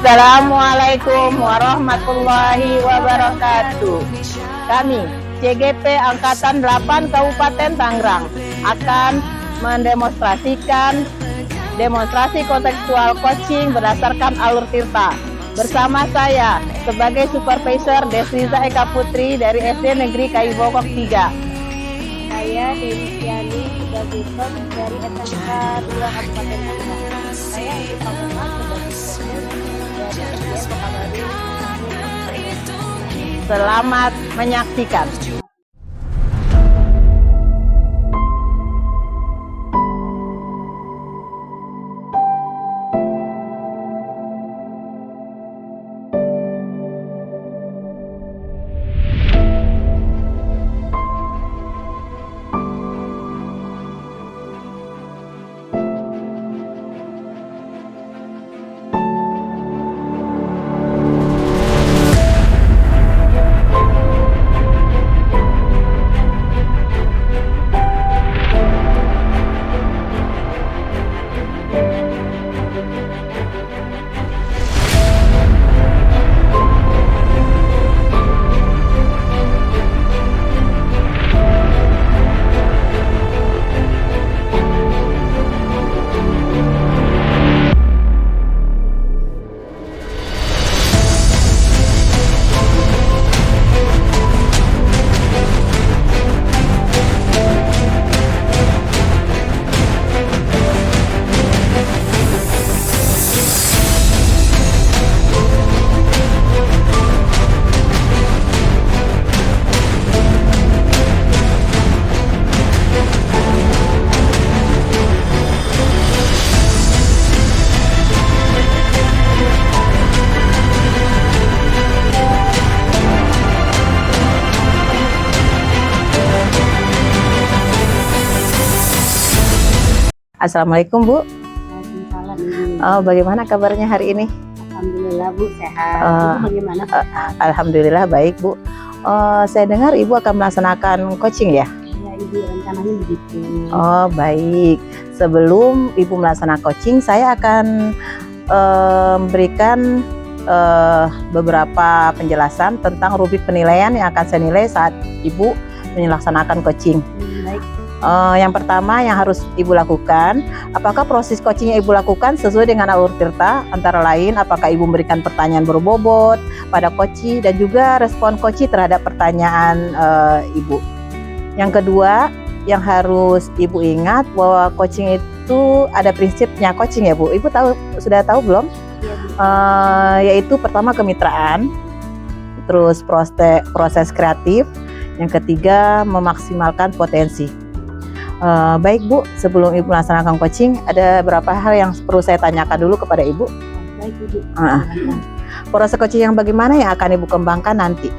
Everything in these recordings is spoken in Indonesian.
Assalamualaikum warahmatullahi wabarakatuh. Kami CGP Angkatan 8 Kabupaten Tangerang akan mendemonstrasikan demonstrasi kontekstual coaching berdasarkan alur tirta. Bersama saya sebagai supervisor Desriza Eka Putri dari SD Negeri Kayu Bokok 3. Saya Denisiani sebagai kom dari SMK 2 Kabupaten Tangerang. Saya Ibu Fatima sebagai dari SD Pekanbaru. Selamat menyaksikan. Assalamualaikum Bu. Waalaikumsalam. Bagaimana kabarnya hari ini? Alhamdulillah Bu, sehat. Ibu bagaimana sehat? Alhamdulillah baik Bu. Saya dengar Ibu akan melaksanakan coaching ya? Ya Ibu, rencananya begitu. Oh baik. Sebelum Ibu melaksanakan coaching, saya akan memberikan beberapa penjelasan tentang rubrik penilaian yang akan saya nilai saat Ibu melaksanakan coaching. Baik. Yang pertama yang harus Ibu lakukan, apakah proses coaching yang Ibu lakukan sesuai dengan alur tirta? Antara lain, apakah Ibu memberikan pertanyaan berbobot pada coachee dan juga respon coachee terhadap pertanyaan Ibu. Yang kedua, yang harus Ibu ingat bahwa coaching itu ada prinsipnya coaching ya Bu. Ibu sudah tahu belum? Ya, Bu. Yaitu pertama kemitraan, terus proses kreatif, yang ketiga memaksimalkan potensi. Baik Bu, sebelum Ibu melaksanakan coaching, ada beberapa hal yang perlu saya tanyakan dulu kepada Ibu. Baik Ibu. Proses coaching yang bagaimana yang akan Ibu kembangkan nanti?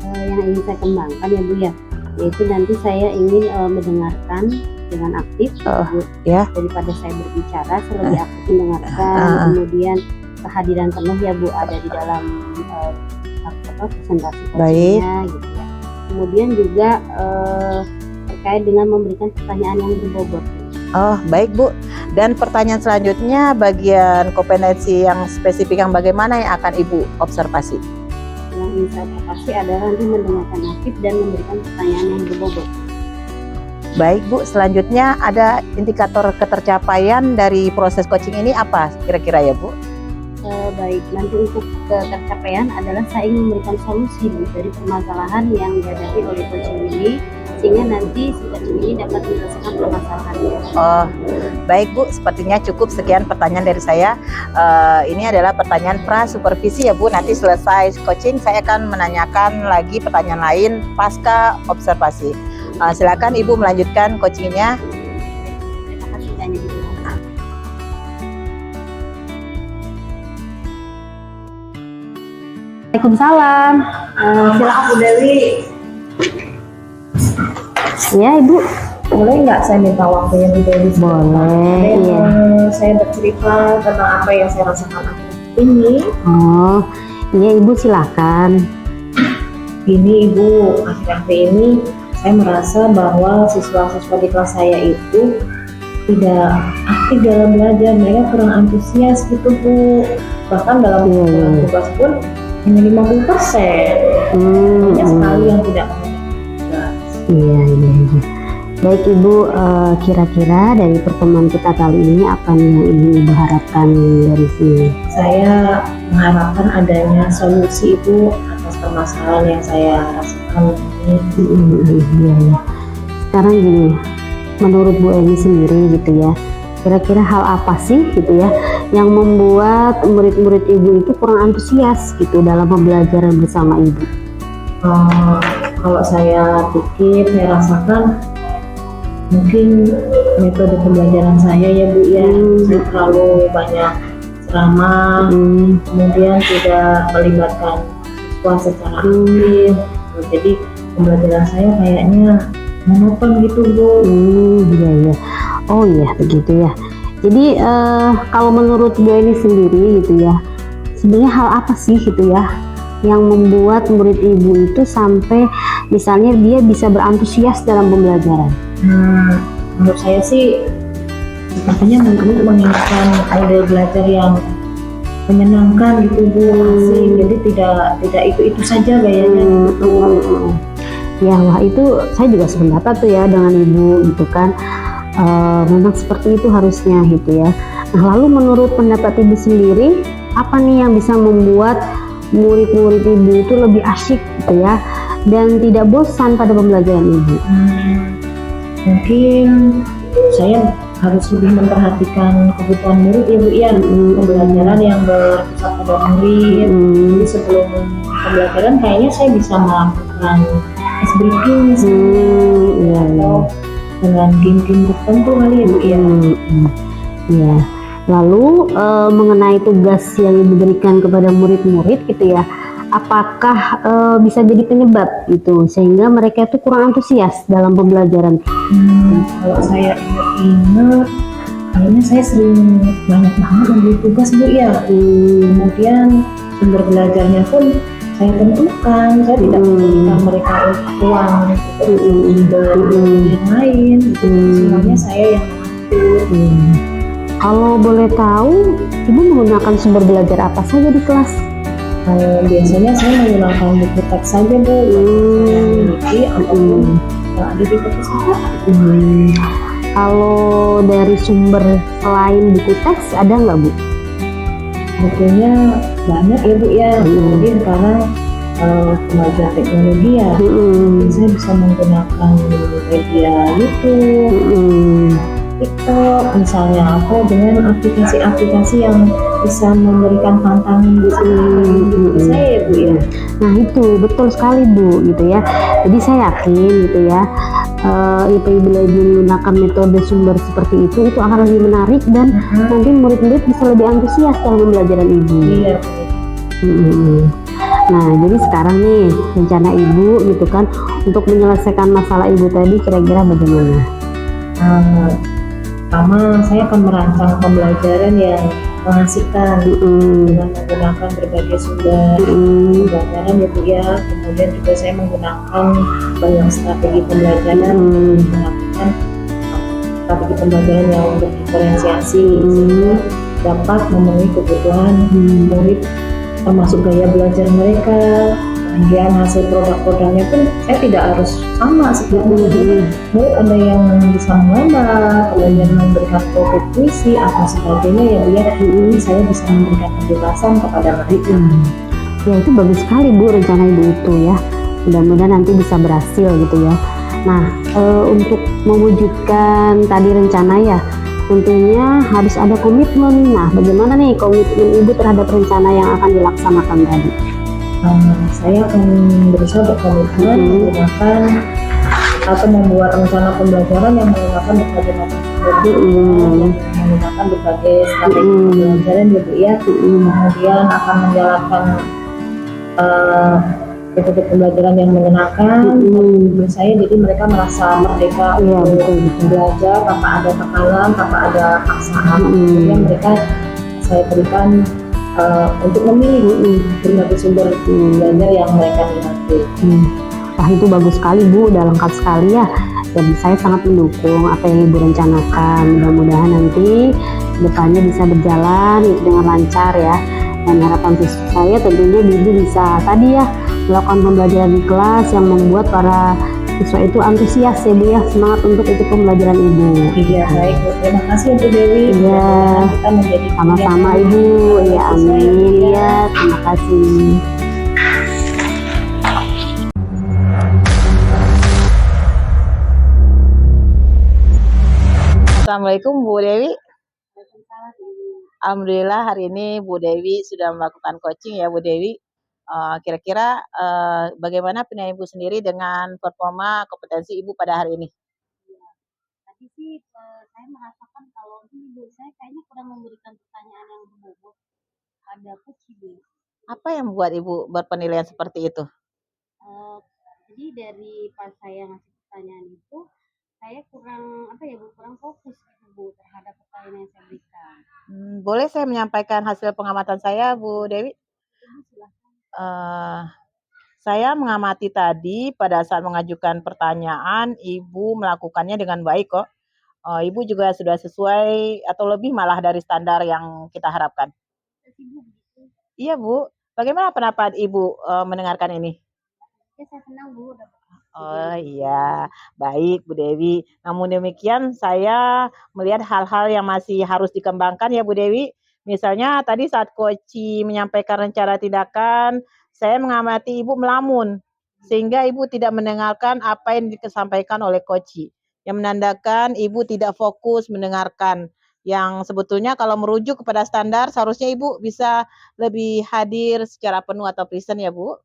Yang ingin saya kembangkan ya Bu ya, yaitu nanti saya ingin mendengarkan dengan aktif Bu. Ya. Daripada saya berbicara, saya lebih aktif mendengarkan. Kemudian kehadiran penuh ya Bu ada di dalam presentasi coachingnya gitu ya. Kemudian juga terkait dengan memberikan pertanyaan yang berbobot. Oh baik Bu. Dan pertanyaan selanjutnya bagian kompetensi yang spesifik yang bagaimana yang akan Ibu observasi? Yang ingin saya observasi adalah nanti mendengarkan aktif dan memberikan pertanyaan yang berbobot. Baik Bu, selanjutnya ada indikator ketercapaian dari proses coaching ini apa kira-kira ya Bu? Baik, nanti untuk ketercapaian adalah saya ingin memberikan solusi Bu, dari permasalahan yang dihadapi oleh coaching ini, sehingga nanti si coaching ini dapat menyelesaikan permasalahannya. Oh, baik Bu, sepertinya cukup sekian pertanyaan dari saya. Ini adalah pertanyaan pra-supervisi ya Bu. Nanti selesai coaching saya akan menanyakan lagi pertanyaan lain pasca observasi. Silakan Ibu melanjutkan coachingnya. Terima kasih banyak Ibu. Waalaikumsalam. Silakan Bu Dewi. Ya Ibu. Boleh nggak saya minta waktunya Bu Dewi? Boleh. Iya. Saya bercerita tentang apa yang saya rasakan akhir-akhir ini. Oh, iya Ibu silakan. Gini Ibu, akhir-akhir ini saya merasa bahwa siswa-siswa di kelas saya itu tidak aktif dalam belajar, mereka kurang antusias gitu Bu. Bahkan dalam tugas pun hanya 50%. Banyak sekali yang tidak mengerjakan tugas. Iya. Baik Ibu, kira-kira dari pertemuan kita kali ini apa nih yang ingin Ibu harapkan dari sini? Saya mengharapkan adanya solusi Ibu atas permasalahan yang saya rasakan ini. Iya. Sekarang gini, menurut Bu Eni sendiri gitu ya, kira-kira hal apa sih gitu ya yang membuat murid-murid Ibu itu kurang antusias gitu dalam pembelajaran bersama Ibu? Kalau saya pikir, saya rasakan mungkin metode pembelajaran saya ya Bu ya, saya terlalu banyak ceramah, kemudian tidak melibatkan siswa secara aktif, jadi pembelajaran saya kayaknya monoton gitu Bu. Iya. Oh iya begitu ya. Jadi kalau menurut Bu Eni sendiri gitu ya, sebenarnya hal apa sih gitu ya yang membuat murid Ibu itu sampai misalnya dia bisa berantusias dalam pembelajaran? Menurut saya sih sepertinya Ibu menginginkan model belajar yang menyenangkan gitu Bu, asik, jadi tidak itu saja gayanya gitu. Ya wah itu saya juga sependapat tuh ya dengan Ibu gitu kan. Memang seperti itu harusnya gitu ya. Nah lalu menurut pendapat Ibu sendiri, apa nih yang bisa membuat murid-murid Ibu itu lebih asyik gitu ya dan tidak bosan pada pembelajaran Ibu? Mungkin saya harus lebih memperhatikan kebutuhan murid ya Bu ya, pembelajaran yang berpusat pada murid. Jadi sebelum pembelajaran kayaknya saya bisa melakukan ice breaking atau dengan game-game tertentu kali ya Bu ya. Ya. Lalu mengenai tugas yang diberikan kepada murid-murid gitu ya, apakah bisa jadi penyebab gitu sehingga mereka itu kurang antusias dalam pembelajaran? Kalau saya ingat kayaknya saya sering banyak banget memberi tugas Bu ya. Kemudian sumber belajarnya pun saya tentukan, saya tidak memberikan mereka uang untuk yang lain, semuanya saya yang mengatur. Kalau boleh tahu, Ibu menggunakan sumber belajar apa saja di kelas? Biasanya saya menggunakan buku teks saja Bu, ataupun yang ada di perpustakaan. Kalau dari sumber selain buku teks ada nggak Bu? Sebetulnya banyak ya Bu ya, jadi sekarang kemajuan teknologi ya, saya bisa menggunakan media YouTube, TikTok misalnya, atau dengan aplikasi-aplikasi yang bisa memberikan tantangan di saya ya Bu ya. Nah itu betul sekali Bu gitu ya. Jadi saya yakin gitu ya, Ibu lagi menggunakan metode sumber seperti itu akan lebih menarik dan nanti murid-murid bisa lebih antusias dalam pembelajaran Ibu. Iya. Nah jadi sekarang nih rencana Ibu gitu kan untuk menyelesaikan masalah Ibu tadi kira-kira bagaimana? Pertama saya akan merancang pembelajaran yang mengasihkan dengan menggunakan berbagai sumber pembelajaran ya Bu ya. Kemudian juga saya menggunakan banyak strategi pembelajaran, melakukan strategi pembelajaran yang berdiferensiasi dapat memenuhi kebutuhan murid termasuk gaya belajar mereka. Kemudian hasil produk-produknya pun saya tidak harus sama seperti murid ada yang bisa menggambar, kemudian memberikan produk puisi atau sebagainya ya Bu ya. Saya bisa memberikan kebebasan kepada mereka. Ya itu bagus sekali Bu rencana Ibu itu ya. Mudah-mudahan nanti bisa berhasil gitu ya. Nah untuk mewujudkan tadi rencana ya tentunya harus ada komitmen. Nah bagaimana nih komitmen Ibu terhadap rencana yang akan dilaksanakan tadi? Saya akan berusaha berkomitmen menggunakan atau membuat rencana pembelajaran yang menggunakan berbagai macam sumber, menggunakan berbagai strategi pembelajaran ya Bu ya. Kemudian akan menjalankan metode pembelajaran yang menyenangkan menurut saya, jadi mereka merasa merdeka untuk belajar tanpa ada tekanan, tanpa ada paksaan. Kemudian mereka saya berikan untuk memilih berbagai sumber belajar yang mereka minati. Wah itu bagus sekali Bu, udah lengkap sekali ya. Dan saya sangat mendukung apa yang Ibu rencanakan. Mudah-mudahan nanti depannya bisa berjalan itu dengan lancar ya. Dan harapan saya tentunya Ibu bisa tadi ya melakukan pembelajaran di kelas yang membuat para siswa itu antusias ya Bu ya, semangat untuk ikut pembelajaran Ibu. Iya baik Bu, terima kasih Bu Dewi. Iya, Kita menjadi sama-sama Ibu. Ya amin ya, terima kasih. Assalamualaikum Bu Dewi. Alhamdulillah hari ini Bu Dewi sudah melakukan coaching ya Bu Dewi. Kira-kira bagaimana penilaian Ibu sendiri dengan performa kompetensi Ibu pada hari ini? Tadi sih saya merasakan kalau ini Bu, saya kayaknya kurang memberikan pertanyaan yang berbobot pada coach Ibu. Apa yang membuat Ibu berpenilaian seperti itu? Jadi dari pas saya ngasih pertanyaan itu, saya kurang apa ya Bu, kurang fokus gitu Bu terhadap pertanyaan yang saya berikan. Boleh saya menyampaikan hasil pengamatan saya Bu Dewi? Ibu silahkan. Saya mengamati tadi pada saat mengajukan pertanyaan, Ibu melakukannya dengan baik kok. Ibu juga sudah sesuai atau lebih malah dari standar yang kita harapkan. Iya Bu, bagaimana pendapat Ibu mendengarkan ini? Ya saya senang Bu. Oh iya, baik Bu Dewi. Namun demikian saya melihat hal-hal yang masih harus dikembangkan ya Bu Dewi. Misalnya tadi saat Koci menyampaikan rencana tindakan, saya mengamati Ibu melamun, sehingga Ibu tidak mendengarkan apa yang disampaikan oleh Koci. Yang menandakan Ibu tidak fokus mendengarkan. Yang sebetulnya kalau merujuk kepada standar, seharusnya Ibu bisa lebih hadir secara penuh atau present ya Bu.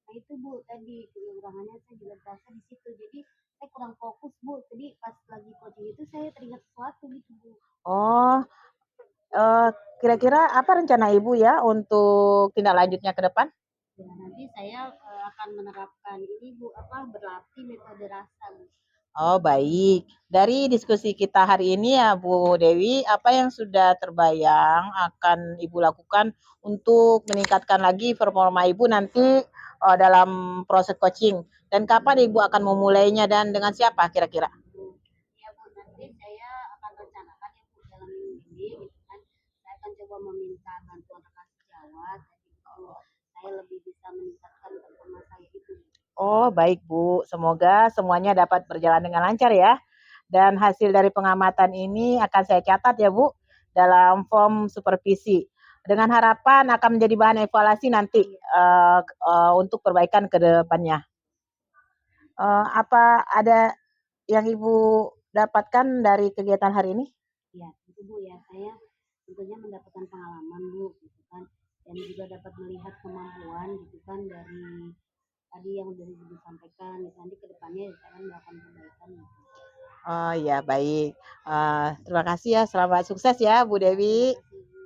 Nah itu Bu, tadi kekurangannya saya juga terasa di situ. Jadi saya kurang fokus Bu. Jadi pas lagi coaching itu saya teringat sesuatu gitu Bu. Oh, kira-kira apa rencana Ibu ya untuk tindak lanjutnya ke depan? Ya, nanti saya akan menerapkan ini Bu, berlatih metode rasa Bu. Oh, baik. Dari diskusi kita hari ini ya Bu Dewi, apa yang sudah terbayang akan Ibu lakukan untuk meningkatkan lagi performa Ibu nanti dalam proses coaching? Dan kapan Ibu akan memulainya dan dengan siapa kira-kira? Ya Bu, nanti saya akan rencanakan ya Bu dalam minggu ini gitu kan. Saya akan coba meminta bantuan rekan sejawat. Jadi itu saya lebih bisa meningkatkan performa saya itu. Oh, baik Bu. Semoga semuanya dapat berjalan dengan lancar ya. Dan hasil dari pengamatan ini akan saya catat ya Bu dalam form supervisi. Dengan harapan akan menjadi bahan evaluasi nanti untuk perbaikan ke depannya. Apa ada yang Ibu dapatkan dari kegiatan hari ini? Ya, itu Bu ya. Saya tentunya mendapatkan pengalaman Bu gitu kan. Dan juga dapat melihat kemampuan gitu kan dari tadi yang sudah disampaikan. Nanti ke depannya saya akan melakukan perbaikan. Oh ya, baik. Terima kasih ya. Selamat sukses ya Bu Dewi.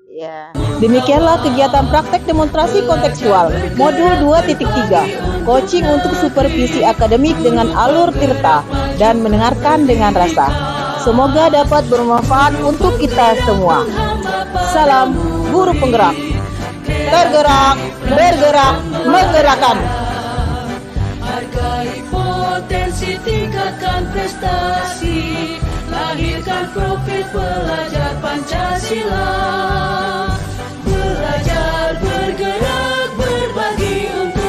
Ya. Demikianlah kegiatan praktek demonstrasi kontekstual modul 2.3, coaching untuk supervisi akademik dengan alur Tirta dan mendengarkan dengan rasa. Semoga dapat bermanfaat untuk kita semua. Salam guru penggerak. Tergerak, bergerak, menggerakkan. Hargai potensi, tingkatkan prestasi, lahirkan profil pelajar Pancasila.